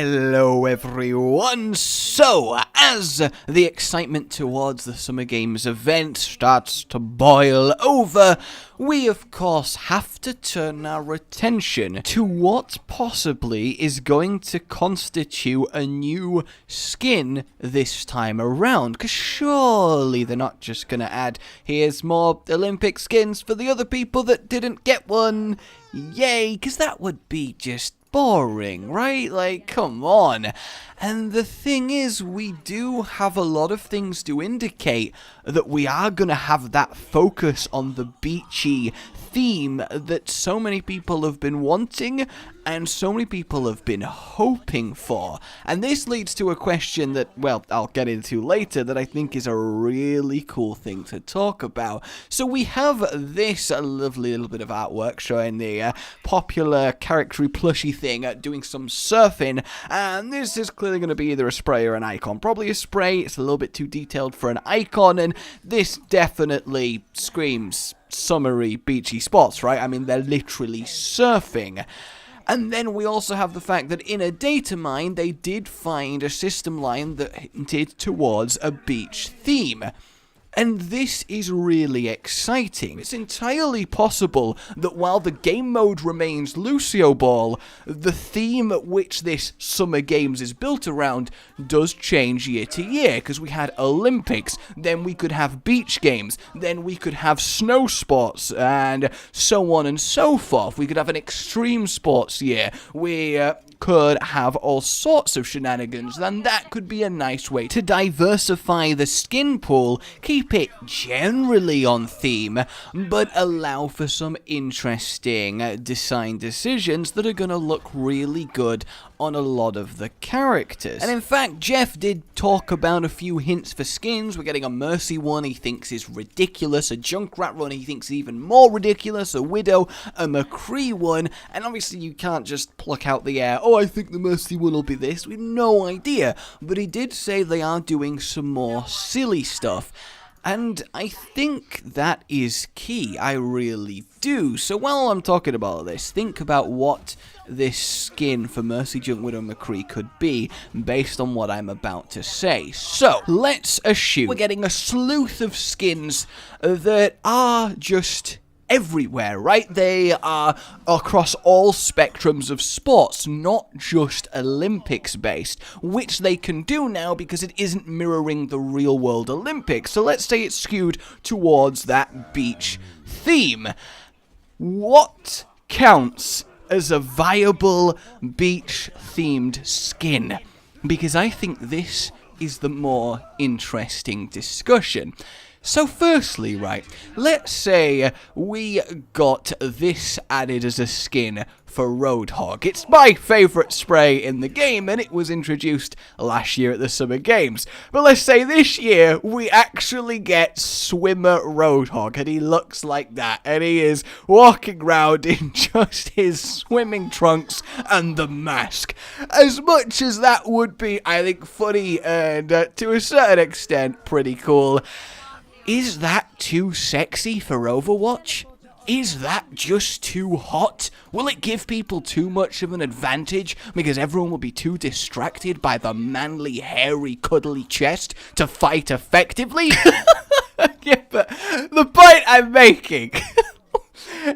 Hello everyone! So, as the excitement towards the Summer Games event starts to boil over, we of course have to turn our attention to what possibly is going to constitute a new skin this time around, because surely they're not just going to add, here's more Olympic skins for the other people that didn't get one, yay, because that would be just boring, right? Like, come on. And the thing is, we do have a lot of things to indicate that we are going to have that focus on the beachy theme that so many people have been wanting and so many people have been hoping for. And this leads to a question that, well, I'll get into later, that I think is a really cool thing to talk about. So we have this lovely little bit of artwork showing the popular character plushie thing doing some surfing, and this is clearly going to be either a spray or an icon. Probably a spray, it's a little bit too detailed for an icon, and this definitely screams summery beachy spots, right? I mean, they're literally surfing. And then we also have the fact that in a data mine, they did find a system line that hinted towards a beach theme. And this is really exciting. It's entirely possible that while the game mode remains Lucio Ball, the theme at which this Summer Games is built around does change year to year, because we had Olympics, then we could have beach games, then we could have snow sports, and so on and so forth. We could have an extreme sports year. We could have all sorts of shenanigans, and that could be a nice way to diversify the skin pool, keep it generally on theme, but allow for some interesting design decisions that are going to look really good on a lot of the characters. And in fact, Jeff did talk about a few hints for skins. We're getting a Mercy one he thinks is ridiculous, a Junkrat one he thinks is even more ridiculous, a Widow, a McCree one, and obviously you can't just pluck out the air, oh, I think the Mercy one will be this. We have no idea. But he did say they are doing some more silly stuff. And I think that is key, I really do. So while I'm talking about this, think about what this skin for Mercy, Junk, Widow, McCree could be based on what I'm about to say. So, let's assume we're getting a sleuth of skins that are just everywhere, right? They are across all spectrums of sports, not just Olympics based, which they can do now because it isn't mirroring the real world Olympics. So let's say it's skewed towards that beach theme. What counts as a viable beach themed skin? Because I think this is the more interesting discussion. So firstly, right, let's say we got this added as a skin for Roadhog. It's my favourite spray in the game, and it was introduced last year at the Summer Games. But let's say this year we actually get Swimmer Roadhog, and he looks like that, and he is walking around in just his swimming trunks and the mask. As much as that would be, I think, funny and to a certain extent pretty cool, is that too sexy for Overwatch? Is that just too hot? Will it give people too much of an advantage because everyone will be too distracted by the manly, hairy, cuddly chest to fight effectively? Yeah, but the point I'm making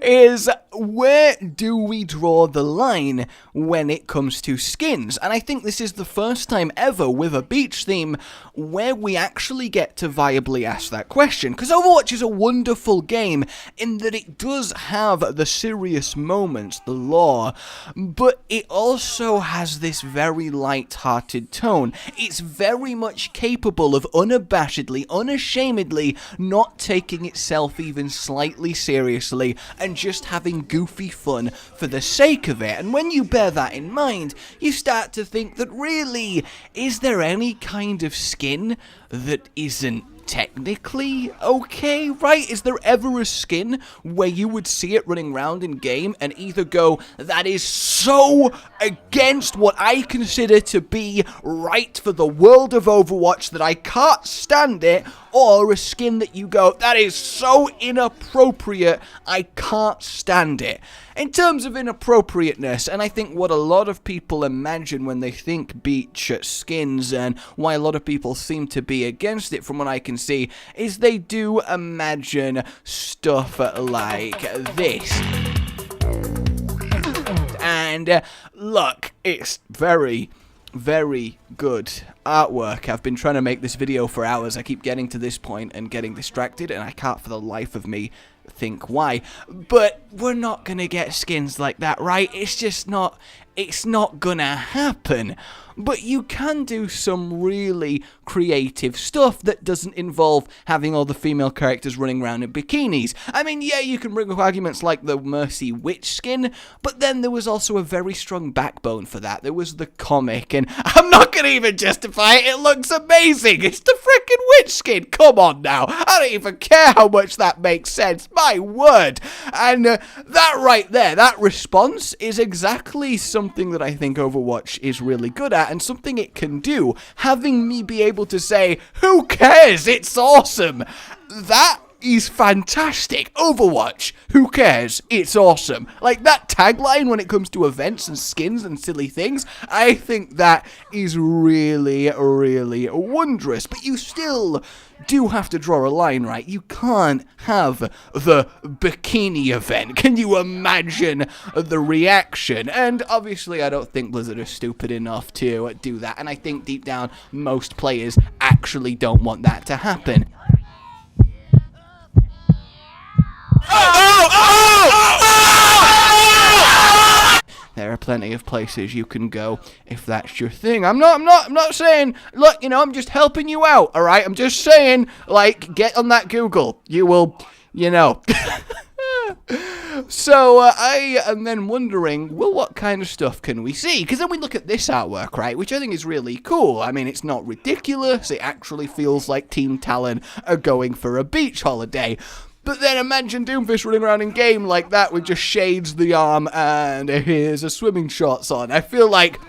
is, where do we draw the line when it comes to skins? And I think this is the first time ever with a beach theme where we actually get to viably ask that question. Because Overwatch is a wonderful game in that it does have the serious moments, the lore, but it also has this very light-hearted tone. It's very much capable of unabashedly, unashamedly not taking itself even slightly seriously and just having goofy fun for the sake of it. And when you bear that in mind, you start to think that really, is there any kind of skin that isn't technically okay, right? Is there ever a skin where you would see it running around in game and either go, that is so against what I consider to be right for the world of Overwatch that I can't stand it, or a skin that you go, that is so inappropriate, I can't stand it? in terms of inappropriateness, and I think what a lot of people imagine when they think beach skins, and why a lot of people seem to be against it from what I can see, is they do imagine stuff like this. And look, it's very good artwork. I've been trying to make this video for hours. I keep getting to this point and getting distracted, and I can't for the life of me think why. But we're not gonna get skins like that, right? It's just not, it's not gonna happen. But you can do some really creative stuff that doesn't involve having all the female characters running around in bikinis. I mean, yeah, you can bring up arguments like the Mercy Witch skin, but then there was also a very strong backbone for that. There was the comic, and I'm not gonna even justify it. It looks amazing. It's the freaking witch skin. Come on now. I don't even care how much that makes sense. My word. And that right there, that response is exactly something that I think Overwatch is really good at, and something it can do. Having me be able to say, who cares? It's awesome. That is fantastic. Overwatch, who cares? It's awesome. Like that tagline when it comes to events and skins and silly things, I think that is really wondrous. But you still do have to draw a line, right? You can't have the bikini event. Can you imagine the reaction? And obviously I don't think Blizzard is stupid enough to do that, and I think deep down most players actually don't want that to happen. There are plenty of places you can go if that's your thing. I'm not saying, look, you know, I'm just helping you out, all right? I'm just saying, like, get on that Google. You will, you know. So I am then wondering, well, what kind of stuff can we see? Because then we look at this artwork, right, which I think is really cool. I mean, it's not ridiculous. It actually feels like Team Talon are going for a beach holiday. But then imagine Doomfist running around in game like that with just shades the arm and here's a swimming shorts on. I feel like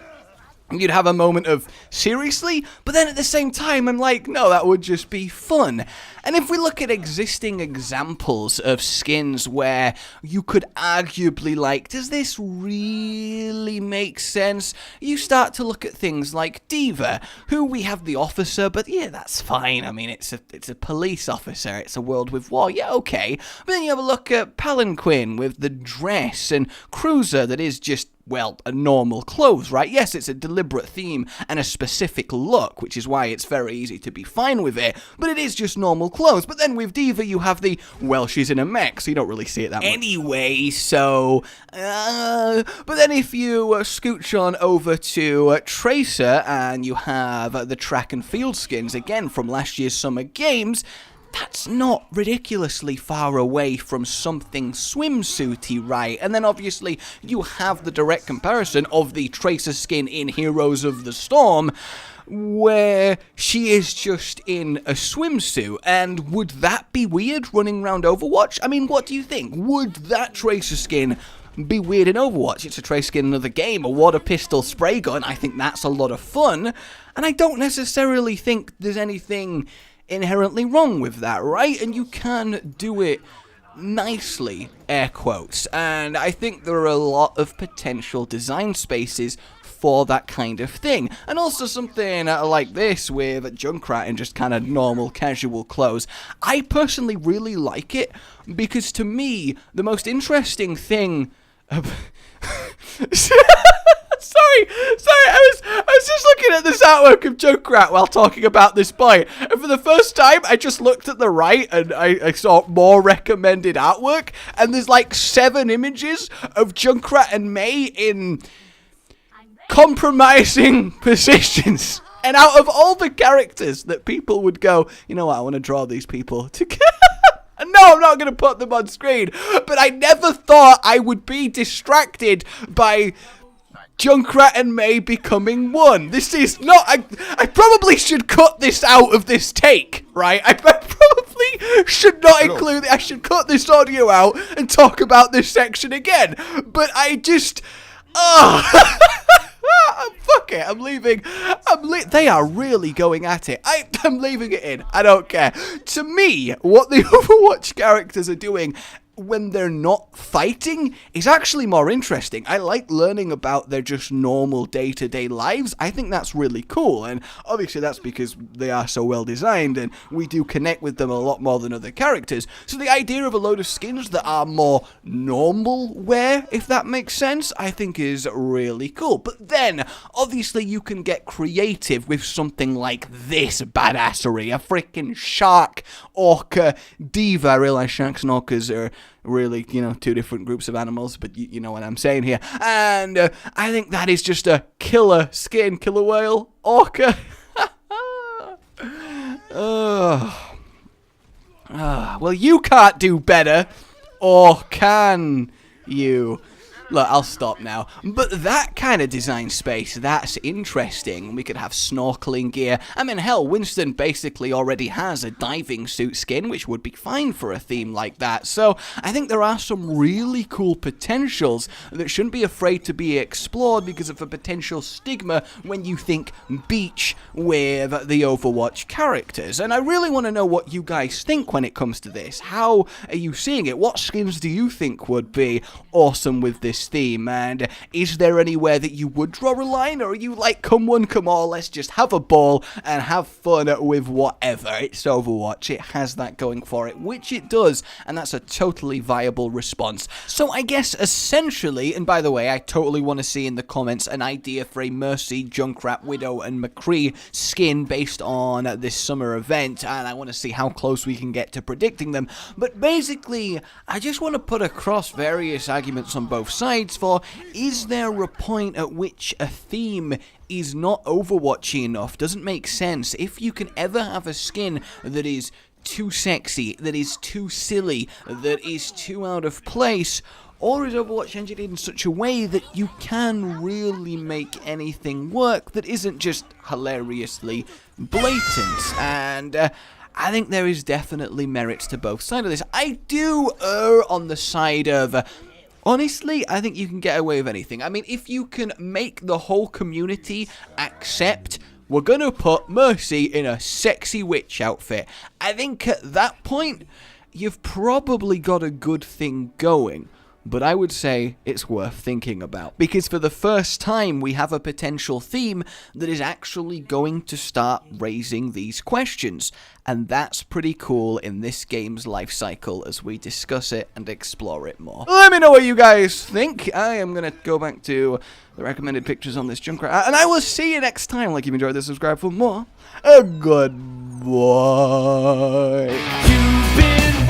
you'd have a moment of, seriously? But then at the same time, I'm like, no, that would just be fun. And if we look at existing examples of skins where you could arguably like, does this really make sense? You start to look at things like D.Va, who we have the officer, but yeah, that's fine. I mean, it's a police officer. It's a world with war. Yeah, okay. But then you have a look at Palanquin with the dress, and Cruiser that is just, well, a normal clothes, right? Yes, it's a deliberate theme and a specific look, which is why it's very easy to be fine with it, but it is just normal clothes. But then with D.Va, you have the, well, she's in a mech, so you don't really see it that much. Anyway, so, but then if you scooch on over to Tracer, and you have the track and field skins, again, from last year's Summer Games, that's not ridiculously far away from something swimsuity, right? And then obviously you have the direct comparison of the Tracer skin in Heroes of the Storm, where she is just in a swimsuit. And would that be weird running around Overwatch? I mean, what do you think? Would that Tracer skin be weird in Overwatch? It's a Tracer skin in another game, a water pistol spray gun. I think that's a lot of fun, and I don't necessarily think there's anything inherently wrong with that, right? And you can do it nicely, air quotes, and I think there are a lot of potential design spaces for that kind of thing. And also something like this with Junkrat in just kind of normal casual clothes. I personally really like it, because to me the most interesting thing Sorry, I was just looking at this artwork of Junkrat while talking about this point, and for the first time, I just looked at the right, and I saw more recommended artwork, and there's like 7 images of Junkrat and Mei in compromising positions. And out of all the characters that people would go, you know what, I want to draw these people together. No, I'm not going to put them on screen, but I never thought I would be distracted by Junkrat and Mei becoming one. This is not, I probably should cut this out of this take, right? I probably should not include it. I should cut this audio out and talk about this section again. But I just, fuck it, I'm leaving. They are really going at it. I'm leaving it in. I don't care. To me, what the Overwatch characters are doing when they're not fighting is actually more interesting. I like learning about their just normal day-to-day lives. I think that's really cool, and obviously that's because they are so well designed and we do connect with them a lot more than other characters. So the idea of a load of skins that are more normal wear, if that makes sense, I think is really cool. But then obviously you can get creative with something like this badassery, a freaking shark orca diva. I realize sharks and orcas are really, two different groups of animals, but you know what I'm saying here. And I think that is just a killer skin, killer whale, orca. Well, you can't do better, or can you? Look, I'll stop now. But that kind of design space, that's interesting. We could have snorkeling gear. I mean, hell, Winston basically already has a diving suit skin, which would be fine for a theme like that. So I think there are some really cool potentials that shouldn't be afraid to be explored because of a potential stigma when you think beach with the Overwatch characters. And I really want to know what you guys think when it comes to this. How are you seeing it? What skins do you think would be awesome with this theme, and is there anywhere that you would draw a line, or are you like, come one, come all, let's just have a ball and have fun with whatever? It's Overwatch, it has that going for it, which it does, and that's a totally viable response. So I guess essentially, and by the way, I totally want to see in the comments an idea for a Mercy, Junkrat, Widow, and McCree skin based on this summer event, and I want to see how close we can get to predicting them. But basically, I just want to put across various arguments on both sides for, is there a point at which a theme is not Overwatchy enough, doesn't make sense? If you can ever have a skin that is too sexy, that is too silly, that is too out of place, or is Overwatch engineered in such a way that you can really make anything work that isn't just hilariously blatant? And I think there is definitely merits to both sides of this. I do err on the side of, honestly, I think you can get away with anything. I mean, if you can make the whole community accept we're gonna put Mercy in a sexy witch outfit, I think at that point, you've probably got a good thing going. But I would say it's worth thinking about, because for the first time we have a potential theme that is actually going to start raising these questions, and that's pretty cool in this game's life cycle as we discuss it and explore it more. Let me know what you guys think. I am going to go back to the recommended pictures on this Junkrat, and I will see you next time. Like, if you enjoyed this, subscribe for more. Goodbye. You've been